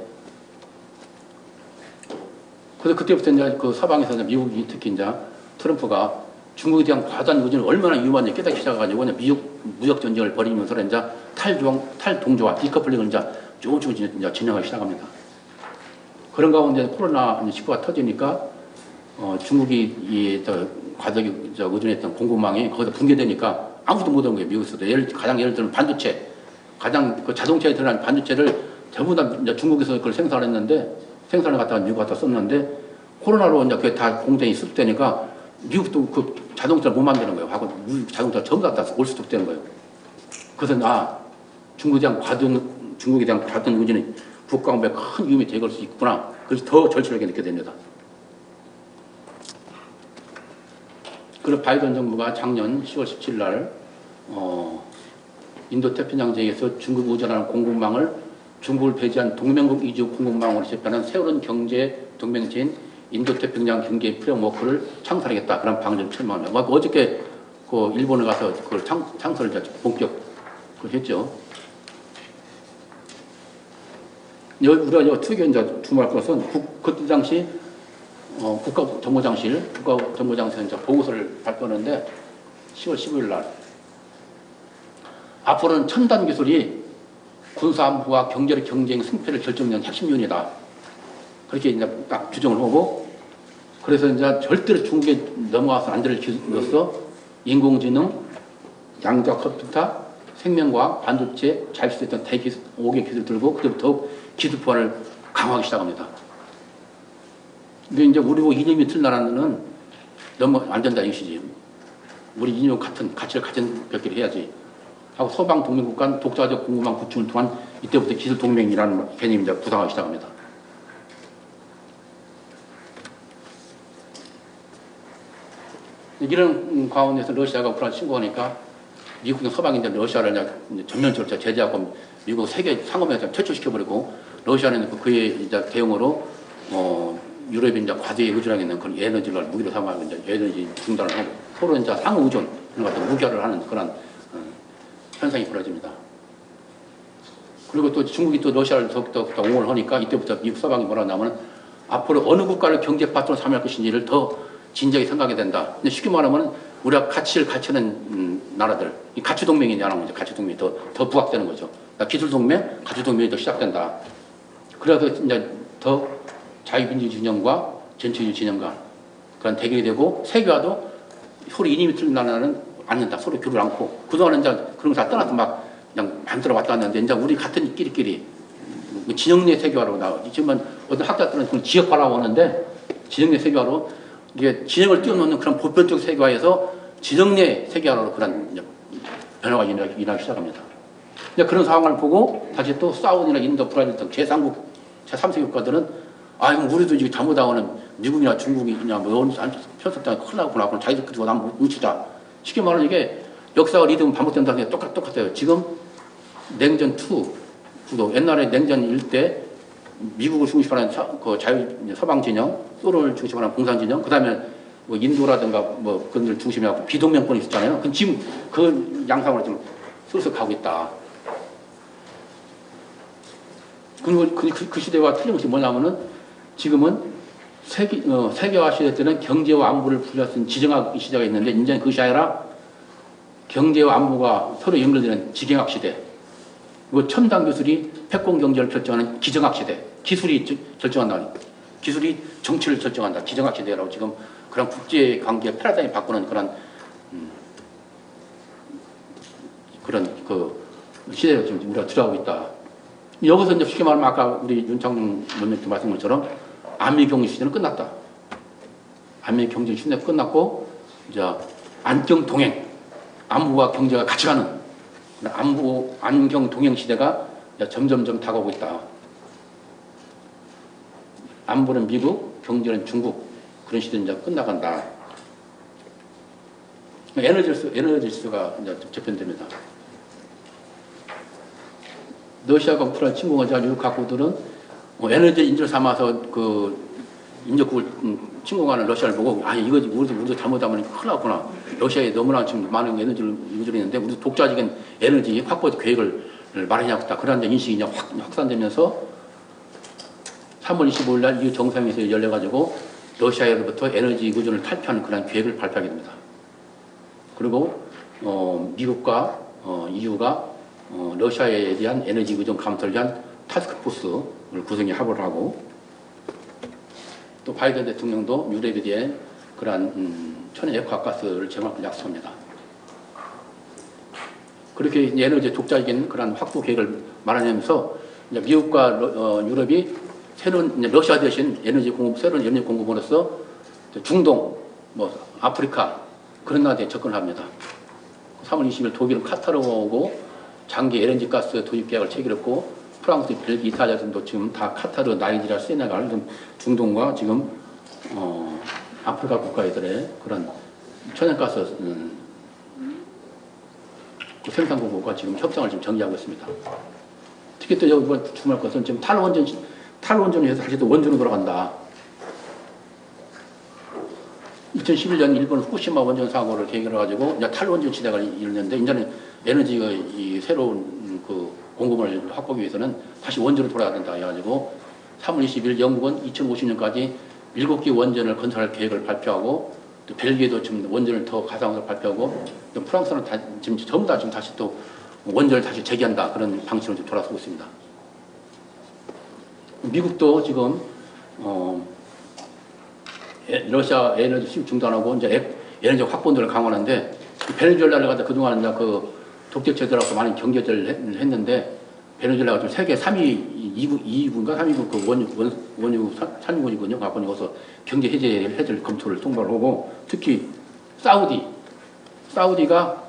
그래서 그때부터 이제 그 서방에서 이제 미국이 특히 이제 트럼프가 중국에 대한 과도한 의존이 얼마나 위험한지 깨닫기 시작해가지고 미국 무역 전쟁을 벌이면서 이제 탈동조화, 디커플링을 이제 조금씩 이제 진행하기 시작합니다. 그런 가운데 코로나19가 터지니까 중국이 이 과도하게 의존했던 공급망이 거기서 붕괴되니까 아무도 못 온 거예요. 미국에서도 가장 예를 들면 반도체, 가장 그 자동차에 들어간 반도체를 전부 다 이제 중국에서 그걸 생산을 갖다가 미국 갖다 썼는데 코로나로 이제 그게 다 공장이 수습되니까 미국도 그 자동차를 못 만드는 거예요. 하고 자동차 전부 다 올수습되는 거예요. 그래서 중국에 대한 과도한 의존이 국가안보에 큰 위험이 되걸 수 있구나. 그래서 더 절실하게 느끼게 됩니다. 그래서 바이든 정부가 작년 10월 17일 날 인도태평양 지역에서 중국 의존하는 공급망을 중국을 배제한 동맹국 이주 공급망으로 제표하는 새로운 경제 동맹체인 인도태평양 경제 프레임워크를 창설하겠다. 그런 방안을 철망합니다. 어저께 그 일본에 가서 그걸 창설을 본격 했죠. 우리가 특히 이제 주목할 것은 그때 당시 국가정보장실에서 이제 보고서를 발표하는데 10월 15일 날 앞으로는 첨단 기술이 군사안보와 경제력 경쟁 승패를 결정하는 핵심 요인이다. 그렇게 이제 딱 규정을 하고 그래서 이제 절대로 중국에 넘어와서 안 될 기술로서 인공지능, 양자 컴퓨터, 생명과학, 반도체, 자율주행 대기술 5개 기술 들고 그대로 더욱 기술 보완을 강화하기 시작합니다. 근데 이제 우리하고 이념이 틀린 나라는 너무 안 된다 이것이지. 우리 이념 같은 가치를 가진 것끼리 해야지. 하고 서방 동맹국 간 독자적 공급망 구축을 통한 이때부터 기술 동맹이라는 개념이 이제 부상하기 시작합니다. 이런 가운데서 러시아가 우크라이나 침공하니까 미국과 서방인데 러시아를 이제 전면적으로 제재하고 미국 세계 상업에서 퇴출시켜버리고 러시아는 그에 이제 대응으로 유럽이 이제 과도에 의존하게 있는 그런 에너지를 무기로 삼아서 이제 에너지 중단을 하고 서로 이제 상호 의존 이런 것들 무결을 하는 그런 현상이 벌어집니다. 그리고 또 중국이 또 러시아를 더욱더 옹호를 하니까 이때부터 미국 서방이 뭐라 하냐면 앞으로 어느 국가를 경제 파트너로 삼을 것인지를 더 진지하게 생각해야 된다. 근데 쉽게 말하면 우리가 가치를 갖추는 나라들, 이 가치 동맹이냐는 거죠. 가치 동맹이 더 부각되는 거죠. 그러니까 기술 동맹, 가치 동맹이 더 시작된다. 그래서 이제 더 자유민주주의 진영과 전체주의 진영과 그런 대결이 되고 세계화도 서로 이념이 틀린 나라는 않는다. 서로 교류를 않고 그동안은 이제 그런 거 다 떠나서 막 그냥 만들어 왔다 갔는데 이제 우리 같은 끼리끼리 진영 내 세계화로 나오지만 어떤 학자들은 그걸 지역화라고 하는데 진영 내 세계화로 이게 진영을 뛰어넘는 그런 보편적 세계화에서 진영 내 세계화로 그런 변화가 일어나기 시작합니다. 이제 그런 상황을 보고 다시 또 사우디나 인도, 브라질 등 제3국, 제3세계 국가들은 이건 우리도 지금 잘못하고는 미국이나 중국이나 뭐 편습당에 큰일 나구나. 그럼 자기들끼리 한번 뭉치자. 쉽게 말하면 이게 역사가 리듬은 반복된다는 게 똑같아요. 지금 냉전 2, 구도 옛날에 냉전 1때 미국을 중심으로 하는 그 서방 진영, 소련을 중심으로 하는 공산 진영, 그 다음에 뭐 인도라든가 뭐 그런 들 중심으로 비동맹권이 있었잖아요. 그 지금 그 양상으로 좀 슬슬 가고 있다. 그리고 그 시대와 틀린 것이 뭐냐면은 지금은 세계화 시대 때는 경제와 안보를 분리해서 지정학 시대가 있는데 이제는 그것이 아니라 경제와 안보가 서로 연결되는 지경학 시대. 그리고 첨단 기술이 패권 경제를 결정하는 기정학 시대. 기술이 결정한다. 기술이 정치를 결정한다. 기정학 시대라고 지금 그런 국제 관계 패러다임이 바꾸는 그런 그 시대가 지금 우리가 들어가고 있다. 여기서 이제 쉽게 말하면 아까 우리 윤창룡 원장님 말씀한 것처럼 안미 경제 시대는 끝났다. 안미 경제 시대는 끝났고 이제 안경 동행, 안보와 경제가 같이 가는 안보 안경 동행 시대가 점점점 다가오고 있다. 안보는 미국, 경제는 중국 그런 시대는 이제 끝나간다. 에너지수가 이제 재편됩니다. 러시아가 우크라이나 침공을 자 미국 각국들은 에너지 인재를 삼아서 그 인접국을 침공하는 러시아를 보고 이거지 우리도 잘못하면 큰일 났구나. 러시아에 너무나 지금 많은 에너지를 유출했는데 우리도 독자적인 에너지 확보 계획을 마련해야겠다. 그런 인식이 이제 확산되면서 3월 25일 날 이 정상회의가 열려가지고 러시아로부터 에너지 의존을 탈피하는 그런 계획을 발표하게 됩니다. 그리고 미국과 EU가 러시아에 대한 에너지 의존 감소를 위한 타스크포스를 구성해 합의를 하고 또 바이든 대통령도 유럽에 대해 그러한 천연 액화가스를 제공할 약속합니다. 그렇게 에너지 독자적인 그런 확보 계획을 마련하면서 미국과 유럽이 새로운 러시아 대신 에너지 공급, 새로운 에너지 공급으로서 중동, 아프리카 그런 나라에 접근합니다. 3월 20일 독일은 카타르가 오고 장기 LNG 가스 도입 계약을 체결했고 프랑스, 벨기에, 이탈리아 등도 지금 다 카타르, 나이지리아, 세네갈 등 중동과 지금 아프리카 국가들의 그런 천연가스 생산 공급과 지금 협상을 지금 전개하고 있습니다. 특히 또 여기 주목할 것은 지금 탈원전을 해서 다시 또 원전으로 돌아간다. 2011년 일본 후쿠시마 원전 사고를 계기로 가지고 이제 탈원전 시대가 이르는데 이제는 에너지가 이 새로운 그 공급을 확보하기 위해서는 다시 원전으로 돌아야 된다 해가지고 3월 20일 영국은 2050년까지 7개 원전을 건설할 계획을 발표하고 또 벨기에도 지금 원전을 더 가상으로 발표하고 또 프랑스는 지금 전부 다 지금 다시 또 원전을 다시 재개한다 그런 방식으로 좀 돌아서고 있습니다. 미국도 지금 러시아 에너지 수입 중단하고 이제 에너지 확보들을 강화하는데 베네수엘라를 갖다 그동안 이제 그 독재체들하고 많이 경제를 했는데 베네수엘라가 좀 세계 3위 2위군가 3위군 그 원유 산유국이군요. 갖고 여기서 경제 해제를 검토를 통보를 하고 특히 사우디가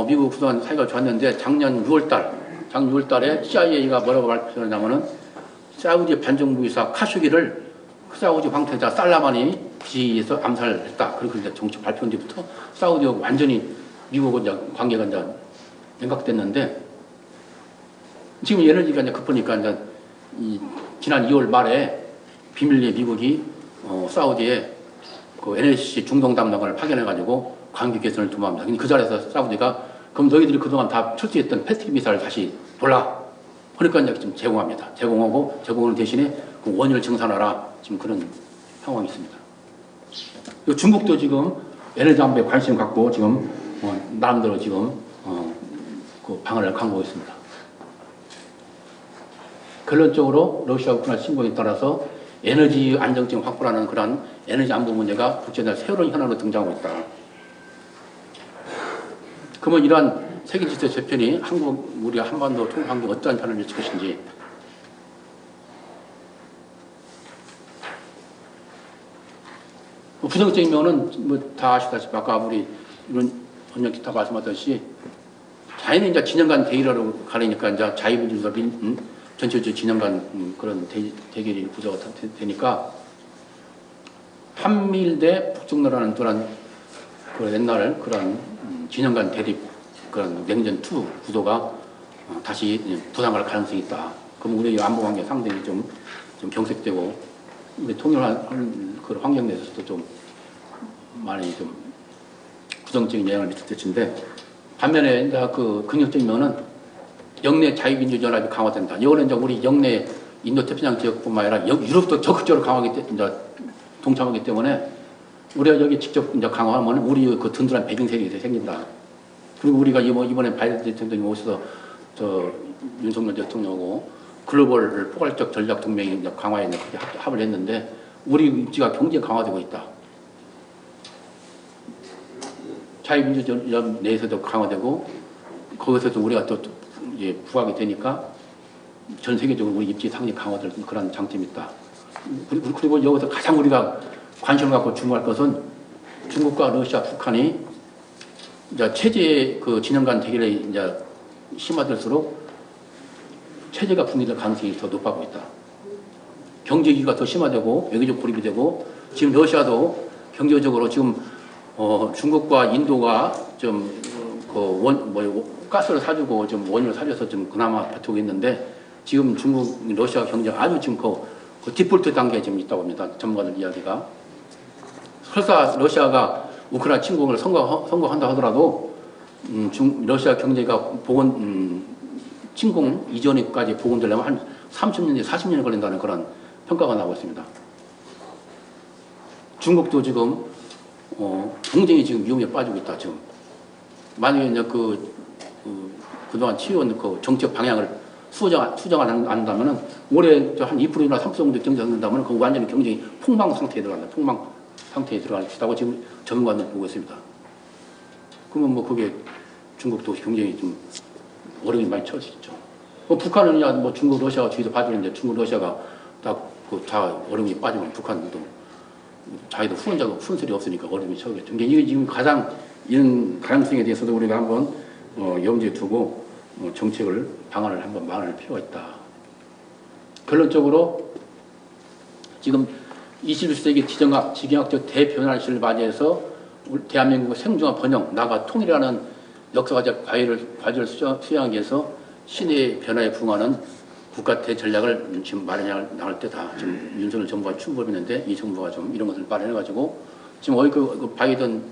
미국 그동안 사이가 좋았는데 작년 6월달에 CIA가 뭐라고 발표했냐면은 사우디 반정부의사 카쇼기를 사우디 황태자 살라만이 지휘해서 암살했다. 그리고 이제 정식 발표한 뒤부터 사우디와 완전히 미국과 이제 관계가 이제 냉각됐는데 지금 에너지가 이제 급하니까 이제 지난 2월 말에 비밀리에 미국이 사우디에 그 NSC 중동 담당을 파견해가지고 관계 개선을 도모합니다. 근데 그 자리에서 사우디가 그럼 너희들이 그동안 다 철수했던 패스트릭 미사를 다시 돌라. 그러니까 이제 지금 제공합니다. 제공을 대신에 그 원유를 증산하라. 지금 그런 상황이 있습니다. 중국도 지금 에너지 안보에 관심 갖고 지금 나름대로 지금 그 방안을 강구하고 있습니다. 결론적으로 러시아 우크라이나 침공에 따라서 에너지 안정성 확보라는 그런 에너지 안보 문제가 국제적 새로운 현안으로 등장하고 있다. 그러면 이러한 세계 질서 재편이 우리가 한반도 통합에 어떠한 변화를 미칠 것인지 부정적인 면은 다 아시다시피 아까 우리 이런 언영 기타 말씀하셨듯이 자연히 이제 진영 간 대결하러 가려니까 이제 자유민주주의와 전체적 진영 간 그런 대결이 구조가 되니까 한미일 대 북중러라는 그런 옛날 그런 진영 간 대립 그런 냉전 2 구도가 다시 부상할 가능성이 있다. 그럼 우리 안보 관계 상당히 좀 경색되고 우리 통일한 그 환경 내에서도 좀 많이 좀 부정적인 영향을 미칠 것인데 반면에 이제 그 긍정적인 면은 영내 자유민주연합이 강화된다. 이거는 이제 우리 영내 인도태평양 지역뿐만 아니라 유럽도 적극적으로 강화하기 이제 동참하기 때문에 우리가 여기 직접 이제 강화하면 우리 그 든든한 배경색이 생긴다. 그리고 우리가 이번에 바이든 대통령이 오셔서 윤석열 대통령하고 글로벌 포괄적 전략 동맹이 이제 강화에 이제 그렇게 합을 했는데 우리 입지가 굉장히 강화되고 있다. 자유민주연합 내에서도 강화되고 거기서도 우리가 또 이제 부각이 되니까 전 세계적으로 우리 입지 상당히 강화될 그런 장점이 있다. 그리고 여기서 가장 우리가 관심을 갖고 주목할 것은 중국과 러시아, 북한이 이제 체제 그 진영 간 대결이 이제 심화될수록 체제가 붕괴될 가능성이 더 높아지고 있다. 경제 위기가 더 심화되고 외교적 고립이 되고 지금 러시아도 경제적으로 지금 중국과 인도가 좀 가스를 사주고 좀 원유를 사줘서 좀 그나마 버티고 있는데 지금 중국, 러시아 경제가 아주 지금 그 디폴트 단계에 지금 있다고 합니다. 전문가들 이야기가. 설사 러시아가 우크라이나 침공을 성공한다 하더라도 러시아 경제가 침공 이전까지 복원되려면 한 30년, 40년이 걸린다는 그런 평가가 나오고 있습니다. 중국도 지금 경쟁이 지금 위험에 빠지고 있다. 지금 만약에 이제 그동안 취해온 그 정책 방향을 수정 안 한다면은 올해 한 2%나 3% 정도 경쟁한다면 그 완전히 경쟁이 폭망 상태에 들어간다. 폭망 상태에 들어갈 것이라고 지금 전문가들 보고 있습니다. 그러면 뭐 그게 중국도 경쟁이 좀 어려움이 많이 처할 수 있죠. 북한은 뭐 중국, 러시아가 뒤에서 봐주는데 중국, 러시아가 다 어려움이 빠지면 북한도 자기도 후원술이 없으니까 어려움이 처하겠죠. 이게 지금 가장 이런 가능성에 대해서도 우리가 한번 염두에 두고 방안을 한번 마련할 필요가 있다. 결론적으로 지금 21세기 지정학적 대변화의 시를 맞이해서 대한민국의 생존과 번영, 나아가 통일이라는 역사적 과제를 수행하기 위해서 시대의 변화에 부응하는 국가 대전략을 지금 마련해 나갈 때다. 지금 윤석열 정부가 출범했는데 이 정부가 좀 이런 것을 마련해가지고 지금 그 바이든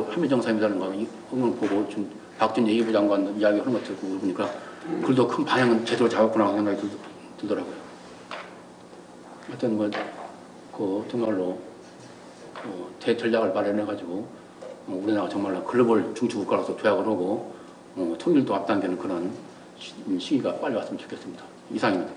한미정상회담 거 그걸 보고 좀 박준 예비부 장관 이야기하는 것 듣고 보니까 그래도 큰 방향은 제대로 잡았구나 하는 생각이 들더라고요. 하여튼 정말로 대전략을 마련해가지고 우리나라가 정말로 글로벌 중추국가로서 도약을 하고 통일도 앞당기는 그런 시기가 빨리 왔으면 좋겠습니다. 이상입니다.